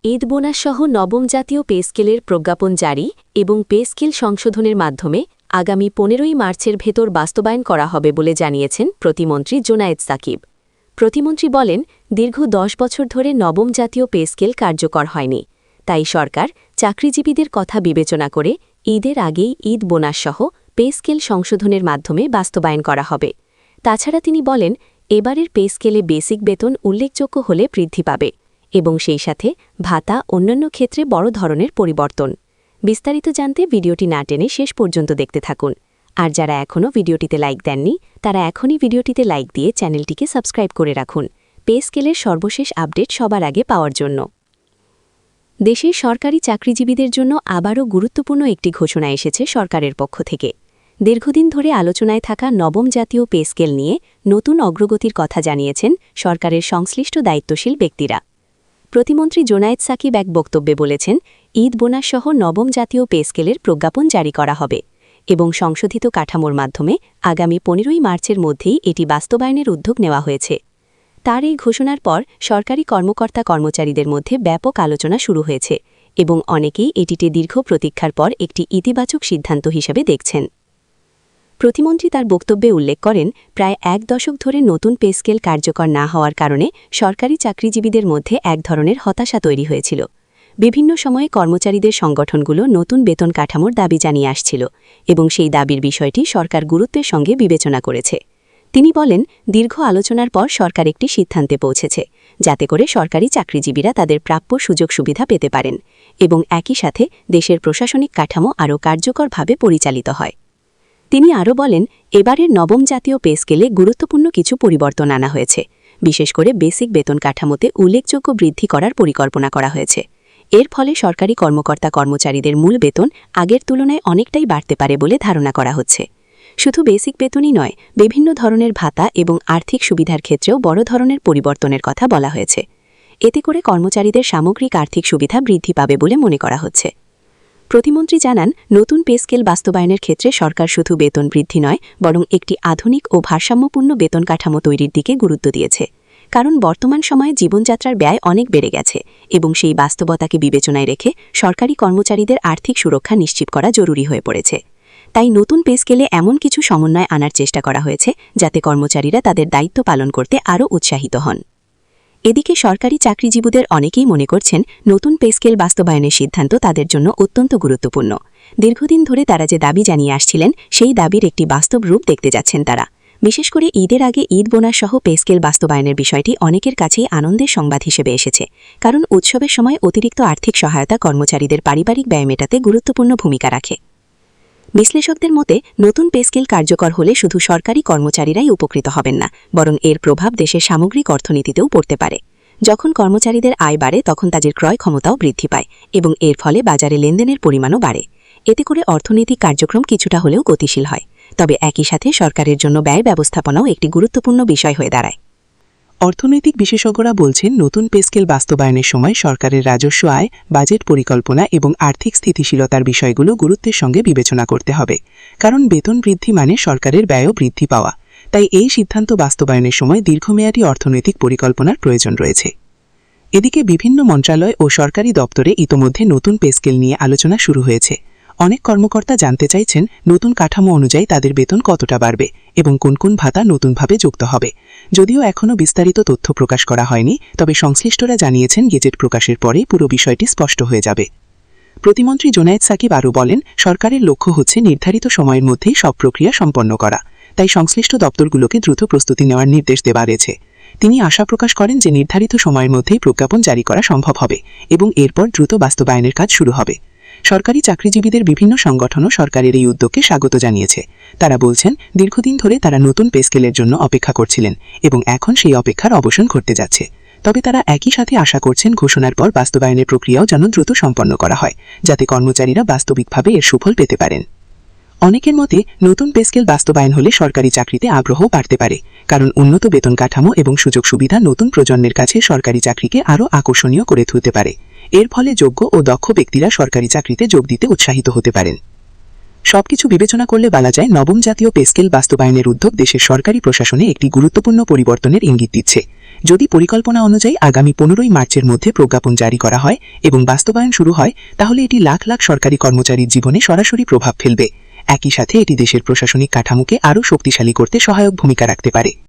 ঈদ বোনাসসহ নবম জাতীয় পে স্কেলের প্রজ্ঞাপন জারি এবং পে স্কেল সংশোধনের মাধ্যমে আগামী ১৫ই মার্চের ভেতর বাস্তবায়ন করা হবে বলে জানিয়েছেন প্রতিমন্ত্রী জোনায়েদ সাকিব। প্রতিমন্ত্রী বলেন, দীর্ঘ ১০ বছর ধরে নবম জাতীয় পে স্কেল কার্যকর হয়নি, তাই সরকার চাকরিজীবীদের কথা বিবেচনা করে ঈদের আগেই ঈদ বোনাসসহ পে স্কেল সংশোধনের মাধ্যমে বাস্তবায়ন করা হবে। তাছাড়া তিনি বলেন, এবারের পে স্কেলে বেসিক বেতন উল্লেখযোগ্য হলে বৃদ্ধি পাবে এবং সেই সাথে ভাতা অন্যান্য ক্ষেত্রে বড় ধরনের পরিবর্তন। বিস্তারিত জানতে ভিডিওটি না টেনে শেষ পর্যন্ত দেখতে থাকুন। আর যারা এখনও ভিডিওটিতে লাইক দেননি তারা এখনই ভিডিওটিতে লাইক দিয়ে চ্যানেলটিকে সাবস্ক্রাইব করে রাখুন পে স্কেলের সর্বশেষ আপডেট সবার আগে পাওয়ার জন্য। দেশের সরকারি চাকরিজীবীদের জন্য আবারও গুরুত্বপূর্ণ একটি ঘোষণা এসেছে সরকারের পক্ষ থেকে। দীর্ঘদিন ধরে আলোচনায় থাকা নবম জাতীয় পে স্কেল নিয়ে নতুন অগ্রগতির কথা জানিয়েছেন সরকারের সংশ্লিষ্ট দায়িত্বশীল ব্যক্তিরা। প্রতিমন্ত্রী জোনায়েদ সাকিব এক বক্তব্যে বলেছেন, ঈদ বোনাসসহ নবম জাতীয় পে স্কেলের প্রজ্ঞাপন জারি করা হবে এবং সংশোধিত কাঠামোর মাধ্যমে আগামী ১৫ই মার্চের মধ্যেই এটি বাস্তবায়নের উদ্যোগ নেওয়া হয়েছে। তার এই ঘোষণার পর সরকারি কর্মকর্তা কর্মচারীদের মধ্যে ব্যাপক আলোচনা শুরু হয়েছে এবং অনেকেই এটিতে দীর্ঘ প্রতীক্ষার পর একটি ইতিবাচক সিদ্ধান্ত হিসেবে দেখছেন। প্রতিমন্ত্রী তার বক্তব্যে উল্লেখ করেন, প্রায় ১ দশক ধরে নতুন পে স্কেল কার্যকর না হওয়ার কারণে সরকারি চাকরিজীবীদের মধ্যে এক ধরনের হতাশা তৈরি হয়েছিল। বিভিন্ন সময়ে কর্মচারীদের সংগঠনগুলো নতুন বেতন কাঠামোর দাবি জানিয়ে আসছিল এবং সেই দাবির বিষয়টি সরকার গুরুত্বের সঙ্গে বিবেচনা করেছে। তিনি বলেন, দীর্ঘ আলোচনার পর সরকার একটি সিদ্ধান্তে পৌঁছেছে যাতে করে সরকারি চাকরিজীবীরা তাদের প্রাপ্য সুযোগ সুবিধা পেতে পারেন এবং একই সাথে দেশের প্রশাসনিক কাঠামো আরও কার্যকরভাবে পরিচালিত হয়। তিনি আরও বলেন, এবারের নবম জাতীয় পে স্কেলে গুরুত্বপূর্ণ কিছু পরিবর্তন আনা হয়েছে। বিশেষ করে বেসিক বেতন কাঠামোতে উল্লেখযোগ্য বৃদ্ধি করার পরিকল্পনা করা হয়েছে। এর ফলে সরকারি কর্মকর্তা কর্মচারীদের মূল বেতন আগের তুলনায় অনেকটাই বাড়তে পারে বলে ধারণা করা হচ্ছে। শুধু বেসিক বেতনই নয়, বিভিন্ন ধরনের ভাতা এবং আর্থিক সুবিধার ক্ষেত্রেও বড় ধরনের পরিবর্তনের কথা বলা হয়েছে। এতে করে কর্মচারীদের সামগ্রিক আর্থিক সুবিধা বৃদ্ধি পাবে বলে মনে করা হচ্ছে। প্রতিমন্ত্রী জানান, নতুন পে স্কেল বাস্তবায়নের ক্ষেত্রে সরকার শুধু বেতন বৃদ্ধি নয়, বরং একটি আধুনিক ও ভারসাম্যপূর্ণ বেতন কাঠামো তৈরির দিকে গুরুত্ব দিয়েছে। কারণ বর্তমান সময়ে জীবনযাত্রার ব্যয় অনেক বেড়ে গেছে এবং সেই বাস্তবতাকে বিবেচনায় রেখে সরকারি কর্মচারীদের আর্থিক সুরক্ষা নিশ্চিত করা জরুরি হয়ে পড়েছে। তাই নতুন পে স্কেলে এমন কিছু সমন্বয় আনার চেষ্টা করা হয়েছে যাতে কর্মচারীরা তাদের দায়িত্ব পালন করতে আরও উৎসাহিত হন। এদিকে সরকারি চাকরিজীবীদের অনেকেই মনে করছেন, নতুন পে স্কেল বাস্তবায়নের সিদ্ধান্ত তাদের জন্য অত্যন্ত গুরুত্বপূর্ণ। দীর্ঘদিন ধরে তারা যে দাবি জানিয়ে আসছিলেন সেই দাবির একটি বাস্তব রূপ দেখতে যাচ্ছেন তারা। বিশেষ করে ঈদের আগে ঈদ বোনাসসহ পে স্কেল বাস্তবায়নের বিষয়টি অনেকের কাছেই আনন্দের সংবাদ হিসেবে এসেছে, কারণ উৎসবের সময় অতিরিক্ত আর্থিক সহায়তা কর্মচারীদের পারিবারিক ব্যয় মেটাতে গুরুত্বপূর্ণ ভূমিকা রাখে। বিশ্লেষকদের মতে, নতুন পে স্কেল কার্যকর হলে শুধু সরকারি কর্মচারীরাই উপকৃত হবেন না, বরং এর প্রভাব দেশের সামগ্রিক অর্থনীতিতেও পড়তে পারে। যখন কর্মচারীদের আয় বাড়ে তখন তাদের ক্রয় ক্ষমতাও বৃদ্ধি পায় এবং এর ফলে বাজারে লেনদেনের পরিমাণও বাড়ে। এতে করে অর্থনৈতিক কার্যক্রম কিছুটা হলেও গতিশীল হয়। তবে একই সাথে সরকারের জন্য ব্যয় ব্যবস্থাপনাও একটি গুরুত্বপূর্ণ বিষয় হয়ে দাঁড়ায়। অর্থনৈতিক বিশেষজ্ঞরা বলছেন, নতুন পে স্কেল বাস্তবায়নের সময় সরকারের রাজস্ব আয়, বাজেট পরিকল্পনা এবং আর্থিক স্থিতিশীলতার বিষয়গুলো গুরুত্বের সঙ্গে বিবেচনা করতে হবে। কারণ বেতন বৃদ্ধি মানে সরকারের ব্যয়ও বৃদ্ধি পাওয়া। তাই এই সিদ্ধান্ত বাস্তবায়নের সময় দীর্ঘমেয়াদী অর্থনৈতিক পরিকল্পনার প্রয়োজন রয়েছে। এদিকে বিভিন্ন মন্ত্রণালয় ও সরকারি দপ্তরে ইতোমধ্যে নতুন পে স্কেল নিয়ে আলোচনা শুরু হয়েছে। অনেক কর্মকর্তা জানতে চাইছেন, নতুন কাঠামো অনুযায়ী তাদের বেতন কতটা বাড়বে এবং কোন কোন ভাতা নতুনভাবে যুক্ত হবে। যদিও এখনও বিস্তারিত তথ্য প্রকাশ করা হয়নি, তবে সংশ্লিষ্টরা জানিয়েছেন গেজেট প্রকাশের পরেই পুরো বিষয়টি স্পষ্ট হয়ে যাবে। প্রতিমন্ত্রী জোনায়েদ সাকিব আরও বলেন, সরকারের লক্ষ্য হচ্ছে নির্ধারিত সময়ের মধ্যেই সব প্রক্রিয়া সম্পন্ন করা। তাই সংশ্লিষ্ট দপ্তরগুলোকে দ্রুত প্রস্তুতি নেওয়ার নির্দেশ দেওয়া রয়েছে। তিনি আশা প্রকাশ করেন যে নির্ধারিত সময়ের মধ্যেই প্রজ্ঞাপন জারি করা সম্ভব হবে এবং এরপর দ্রুত বাস্তবায়নের কাজ শুরু হবে। সরকারি চাকরিজীবীদের বিভিন্ন সংগঠনও সরকারের এই উদ্যোগকে স্বাগত জানিয়েছে। তারা বলছেন, দীর্ঘদিন ধরে তারা নতুন পে স্কেলের জন্য অপেক্ষা করছিলেন এবং এখন সেই অপেক্ষার অবসান ঘটতে যাচ্ছে। তবে তারা একই সাথে আশা করছেন ঘোষণার পর বাস্তবায়নের প্রক্রিয়াও যেন দ্রুত সম্পন্ন করা হয়, যাতে কর্মচারীরা বাস্তবিকভাবে এর সুফল পেতে পারেন। অনেকের মতে, নতুন পে স্কেল বাস্তবায়ন হলে সরকারি চাকরিতে আগ্রহ বাড়তে পারে, কারণ উন্নত বেতন কাঠামো এবং সুযোগ সুবিধা নতুন প্রজন্মের কাছে সরকারি চাকরিকে আরও আকর্ষণীয় করে তুলতে পারে। এর ফলে যোগ্য ও দক্ষ ব্যক্তিরা সরকারি চাকরিতে যোগ দিতে উৎসাহিত হতে পারেন। সবকিছু বিবেচনা করলে বলা যায়, নবম জাতীয় পে স্কেল বাস্তবায়নের উদ্যোগ দেশের সরকারি প্রশাসনে একটি গুরুত্বপূর্ণ পরিবর্তনের ইঙ্গিত দিচ্ছে। যদি পরিকল্পনা অনুযায়ী আগামী 15ই মার্চের মধ্যে প্রজ্ঞাপন জারি করা হয় এবং বাস্তবায়ন শুরু হয়, তাহলে এটি লাখ লাখ সরকারি কর্মচারীর জীবনে সরাসরি প্রভাব ফেলবে। একই সাথে এটি দেশের প্রশাসনিক কাঠামোকে আরও শক্তিশালী করতে সহায়ক ভূমিকা রাখতে পারে।